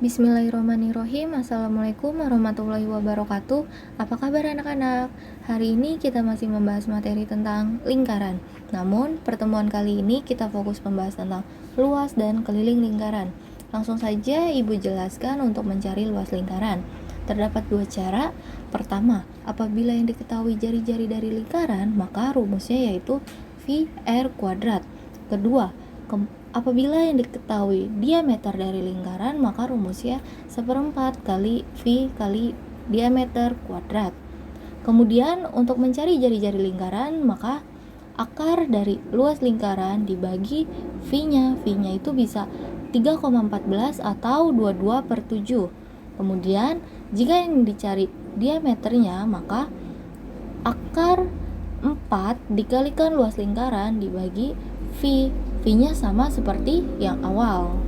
Bismillahirrahmanirrahim. Assalamualaikum warahmatullahi wabarakatuh. Apa kabar anak-anak? Hari ini kita masih membahas materi tentang lingkaran. Namun, pertemuan kali ini kita fokus membahas tentang luas dan keliling lingkaran. Langsung saja Ibu jelaskan untuk mencari luas lingkaran. Terdapat dua cara. Pertama, apabila yang diketahui jari-jari dari lingkaran, maka rumusnya yaitu VR kuadrat. Kedua, apabila yang diketahui diameter dari lingkaran, maka rumusnya 1/4 kali V kali diameter kuadrat. Kemudian untuk mencari jari-jari lingkaran, maka akar dari luas lingkaran dibagi V-nya. V-nya itu bisa 3,14 atau 22/7. Kemudian jika yang dicari diameternya, maka akar 4 dikalikan luas lingkaran dibagi V. V-nya sama seperti yang awal.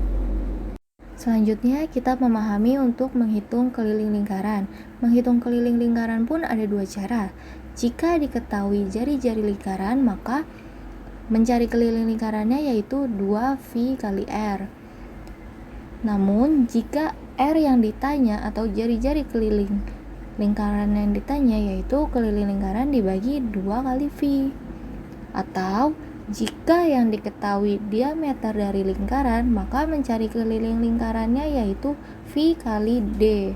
Selanjutnya kita memahami untuk menghitung keliling lingkaran. Menghitung keliling lingkaran pun ada dua cara. Jika diketahui jari-jari lingkaran, maka mencari keliling lingkarannya yaitu 2V kali R. Namun jika R yang ditanya atau jari-jari keliling lingkaran yang ditanya yaitu keliling lingkaran dibagi 2 kali V. Atau jika yang diketahui diameter dari lingkaran, maka mencari keliling lingkarannya yaitu V kali D.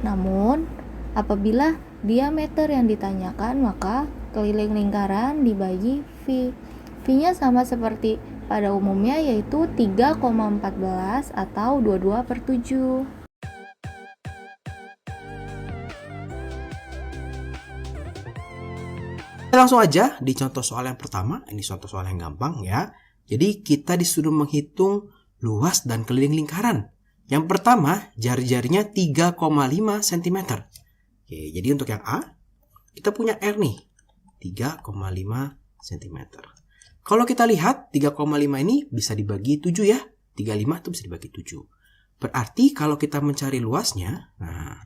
Namun, apabila diameter yang ditanyakan, maka keliling lingkaran dibagi V. V-nya sama seperti pada umumnya yaitu 3,14 atau 22/7. Langsung aja di contoh soal yang pertama. Ini contoh soal yang gampang ya. Jadi kita disuruh menghitung luas dan keliling lingkaran. Yang pertama, jari-jarinya 3,5 cm. Oke, jadi untuk yang A, kita punya R nih, 3,5 cm. Kalau kita lihat 3,5 ini bisa dibagi 7 ya. 35 itu bisa dibagi 7. Berarti kalau kita mencari luasnya, nah,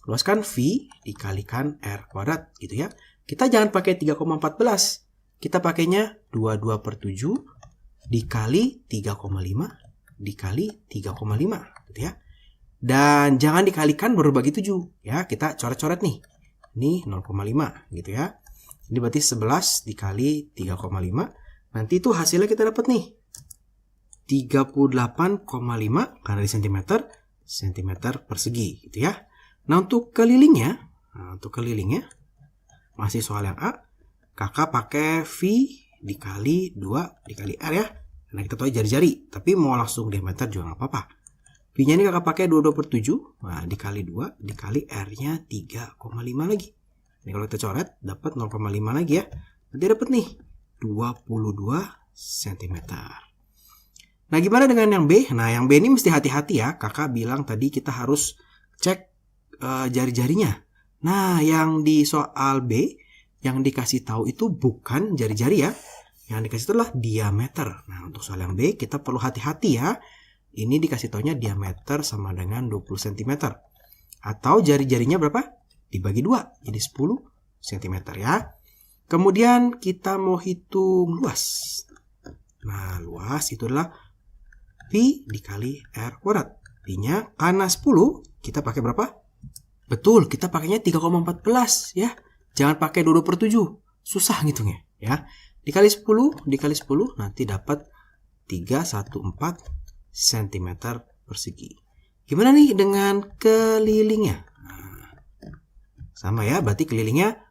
luas kan V dikalikan R kuadrat gitu ya. Kita jangan pakai 3,14. Kita pakainya 22/7 dikali 3,5 dikali 3,5 gitu ya. Dan jangan dikalikan baru bagi 7 ya. Kita coret-coret nih. Ini 0,5 gitu ya. Ini berarti 11 dikali 3,5. Nanti itu hasilnya kita dapat nih 38,5 karena di cm persegi gitu ya. Nah, untuk kelilingnya masih soal yang A, kakak pakai V dikali 2 dikali R ya. Karena kita tahu jari-jari, tapi mau langsung diameter juga nggak apa-apa. V-nya ini kakak pakai 22/7, nah, dikali 2 dikali R-nya 3,5 lagi. Ini kalau kita coret, dapat 0,5 lagi ya. Nanti dapat nih 22 cm. Nah, gimana dengan yang B? Nah, yang B ini mesti hati-hati ya. Kakak bilang tadi kita harus cek jari-jarinya. Nah, yang di soal B, yang dikasih tahu itu bukan jari-jari ya. Yang dikasih itu adalah diameter. Nah, untuk soal yang B, kita perlu hati-hati ya. Ini dikasih taunya diameter sama dengan 20 cm. Atau jari-jarinya berapa? Dibagi 2, jadi 10 cm ya. Kemudian kita mau hitung luas. Nah, luas itu adalah V dikali R kuadrat. V-nya karena 10, kita pakai berapa? Betul, kita pakainya 3,14 ya. Jangan pakai 22/7. Susah ngitungnya ya. Dikali 10 nanti dapat 314 cm persegi. Gimana nih dengan kelilingnya? Nah, sama ya, berarti kelilingnya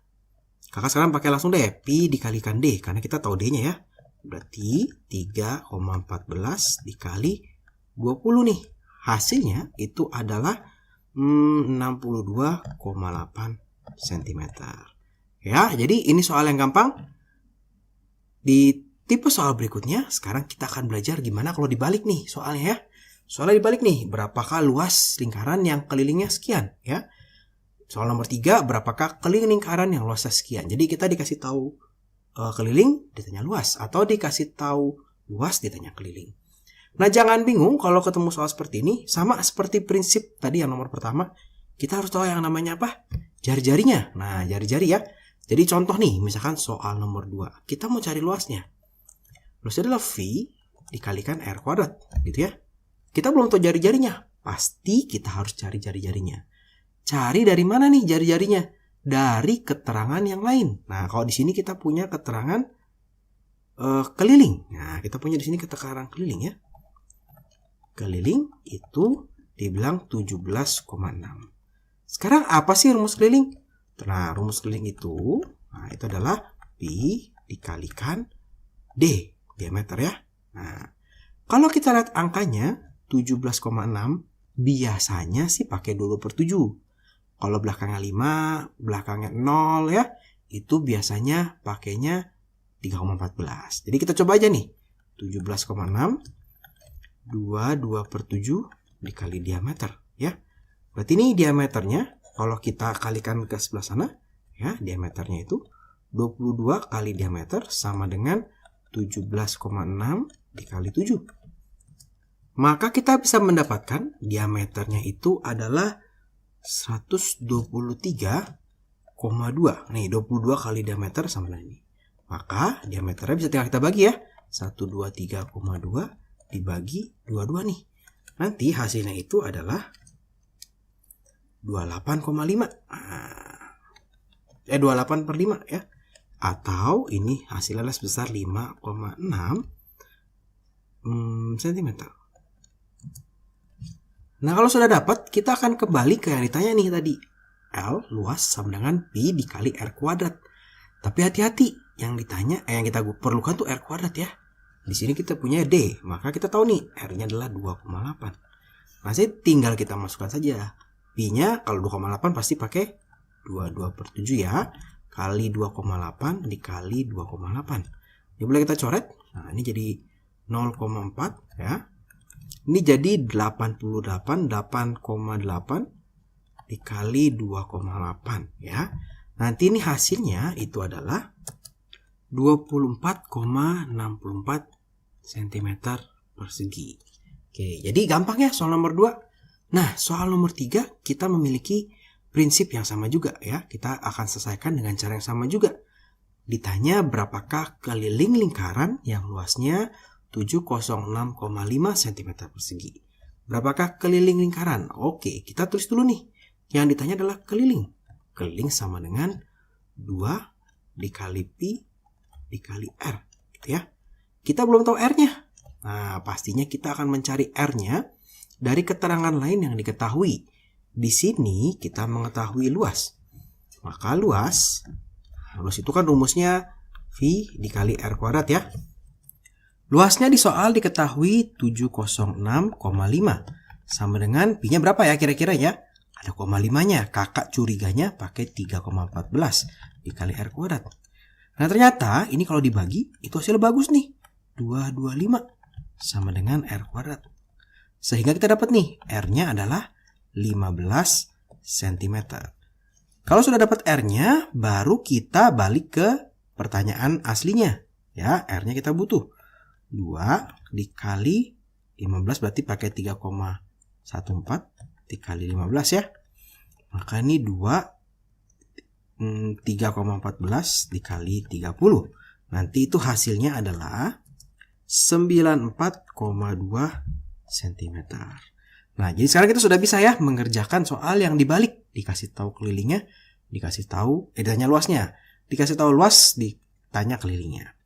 kakak sekarang pakai langsung deh Pi dikalikan D karena kita tahu D-nya ya. Berarti 3,14 dikali 20 nih. Hasilnya itu adalah 62,8 cm. Ya, jadi ini soal yang gampang. Di tipe soal berikutnya, sekarang kita akan belajar gimana kalau dibalik nih soalnya ya. Soalnya dibalik nih, berapakah luas lingkaran yang kelilingnya sekian ya. Soal nomor 3, berapakah keliling lingkaran yang luasnya sekian. Jadi kita dikasih tahu keliling, ditanya luas. Atau dikasih tahu luas, ditanya keliling. Nah, jangan bingung kalau ketemu soal seperti ini. Sama seperti prinsip tadi yang nomor pertama. Kita harus tahu yang namanya apa? Jari-jarinya. Nah, jari-jari ya. Jadi contoh nih, misalkan soal nomor 2. Kita mau cari luasnya. Luasnya adalah V dikalikan R kuadrat. Gitu ya. Kita belum tahu jari-jarinya. pasti kita harus cari jari-jarinya. Cari dari mana nih jari-jarinya? Dari keterangan yang lain. Nah, kalau di sini kita punya keterangan keliling. Nah, kita punya di sini keterangan keliling ya. Keliling itu dibilang 17,6. Sekarang apa sih rumus keliling? Nah, rumus keliling itu, itu adalah Pi dikalikan D, diameter ya. Nah, kalau kita lihat angkanya 17,6, biasanya sih pakai 20/7. Kalau belakangnya 5, belakangnya 0 ya, itu biasanya pakainya 3,14. Jadi kita coba aja nih. 17,6 2/7 dikali diameter ya. Berarti ini diameternya kalau kita kalikan ke sebelah sana ya, diameternya itu 22 kali diameter sama dengan 17,6 dikali 7. Maka kita bisa mendapatkan diameternya itu adalah 123,2. Nih, 22 kali diameter sama dengan ini. Maka diameternya bisa tinggal kita bagi ya. 123,2 dibagi 22 nih. Nanti hasilnya itu adalah 28,5. 28/5 ya. Atau ini hasilnya sebesar 5,6 cm. Nah, kalau sudah dapat, kita akan kembali ke yang ditanya nih tadi. L luas sama dengan Pi dikali R kuadrat. Tapi hati-hati, yang ditanya, yang kita perlukan tuh R kuadrat ya. Di sini kita punya D, maka kita tahu nih R-nya adalah 2,8. Nah, tinggal kita masukkan saja. Pi-nya kalau 2,8 pasti pakai 22/7 ya. Kali 2,8 dikali 2,8. Ini boleh kita coret. Nah, ini jadi 0,4 ya. Ini jadi 8,8 dikali 2,8 ya. Nanti ini hasilnya itu adalah 24,64 cm persegi. Oke, jadi gampang ya soal nomor 2. Nah, soal nomor 3 kita memiliki prinsip yang sama juga ya. Kita akan selesaikan dengan cara yang sama juga. Ditanya berapakah keliling lingkaran yang luasnya 706,5 cm persegi. Berapakah keliling lingkaran? Oke, kita tulis dulu nih. Yang ditanya adalah keliling. Keliling sama dengan 2 dikali Pi dikali R. Gitu ya. Kita belum tahu R-nya. Nah, pastinya kita akan mencari R-nya dari keterangan lain yang diketahui. Di sini kita mengetahui luas. Maka luas itu kan rumusnya V dikali R kuadrat ya. Luasnya di soal diketahui 706,5 sama dengan Pi-nya berapa ya kira-kira ya? Ada 0,5-nya. Kakak curiganya pakai 3,14 dikali R kuadrat. Nah, ternyata ini kalau dibagi itu hasilnya bagus nih. 225 sama dengan R kuadrat. Sehingga kita dapat nih R-nya adalah 15 cm. Kalau sudah dapat R-nya, baru kita balik ke pertanyaan aslinya. Ya, R-nya kita butuh. 2 dikali 15 berarti pakai 3,14 dikali 15 ya. Maka ini 3,14 dikali 30. Nanti itu hasilnya adalah 94,2 cm. Nah, jadi sekarang kita sudah bisa ya mengerjakan soal yang dibalik. Dikasih tahu kelilingnya, ditanya luasnya. Dikasih tahu luas, ditanya kelilingnya.